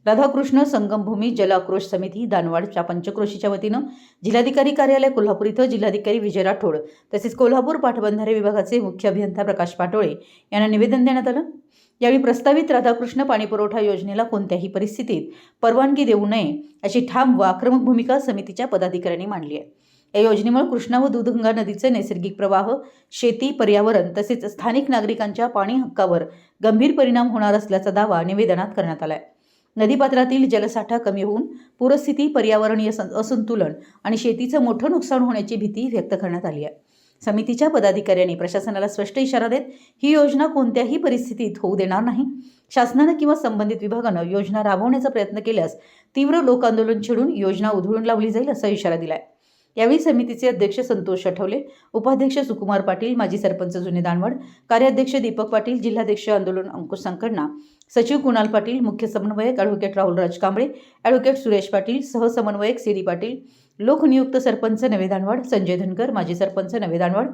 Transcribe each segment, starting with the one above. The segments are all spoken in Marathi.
राधाकृष्ण संगमभूमी जल आक्रोश समिती दानवाडच्या पंचक्रोशीच्या वतीनं जिल्हाधिकारी कार्यालय कोल्हापूर इथं जिल्हाधिकारी विजय राठोड तसेच कोल्हापूर पाटबंधारे विभागाचे मुख्य अभियंता प्रकाश पाटोळे यांना निवेदन देण्यात आलं। यावेळी प्रस्तावित राधाकृष्ण पाणीपुरवठा योजनेला कोणत्याही परिस्थितीत परवानगी देऊ नये अशी ठाम व आक्रमक भूमिका समितीच्या पदाधिकाऱ्यांनी मांडली आहे। या योजनेमुळे कृष्णा व दूधगंगा नदीचे नैसर्गिक प्रवाह, शेती, पर्यावरण तसेच स्थानिक नागरिकांच्या पाणी हक्कावर गंभीर परिणाम होणार असल्याचा दावा निवेदनात करण्यात आला आहे। नदीपात्रातील जलसाठा कमी होऊन पूरस्थिती, पर्यावरणीय असंतुलन आणि शेतीचं मोठं नुकसान होण्याची भीती व्यक्त करण्यात आली आहे। समितीच्या पदाधिकाऱ्यांनी प्रशासनाला स्पष्ट इशारा देत ही योजना कोणत्याही परिस्थितीत होऊ देणार नाही। शासनाने किंवा संबंधित विभागाने योजना राबवण्याचा प्रयत्न केल्यास तीव्र लोक आंदोलन छेडून योजना उधळून लावली जाईल असा इशारा दिलाय। यावेळी समितीचे अध्यक्ष संतोष आठवले, उपाध्यक्ष सुकुमार पाटील, माजी सरपंच जुने दानवाड, कार्याध्यक्ष दीपक पाटील, जिल्हाध्यक्ष आंदोलन अंकुश संकडना, सचिव कुणाल पाटील, मुख्य समन्वयक advocate Rahul Raj Kamble, advocate Suresh Patil, सहसमन्वयक CD Patil, लोकनियुक्त sarpanch नवे दानवाड, संजय धनकर, माजी सरपंच नवे दानवाड,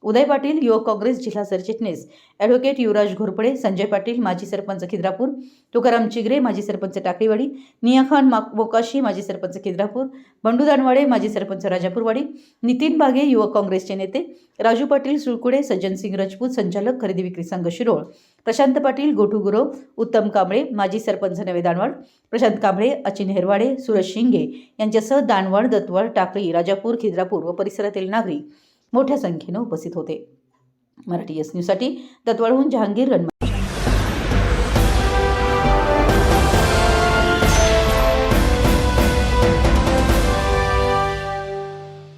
उदय पाटील, युवक काँग्रेस जिल्हा सरचिटणीस ॲडव्होकेट युवराज घोरपडे, संजय पाटील, माजी सरपंच खिद्रापूर, तुकाराम चिगरे, माजी सरपंच टाकळीवाडी, नियाखान मोकाशी, माजी सरपंच खिद्रापूर, बंडू दानवाडे, माजी सरपंच राजापूरवाडी, नितीन बागे, युवक काँग्रेसचे नेते, राजू पाटील सुळकुडे, सज्जन सिंग राजपूत, संचालक खरेदी विक्री संघ शिरोळ, प्रशांत पाटील, गोठू गुरव, उत्तम कांबळे, माजी सरपंच नवे दानवाड, प्रशांत कांबळे, अचिन हेरवाडे, सूरज शिंगे यांच्यासह दानवाड, दत्तवाड, टाकळी, राजापूर, खिद्रापूर व परिसरातील नागरिक मोठ्या संख्येने उपस्थित होते। मराठी एस न्यूजसाठी दत्तवाडहून जहांगीर रणमा।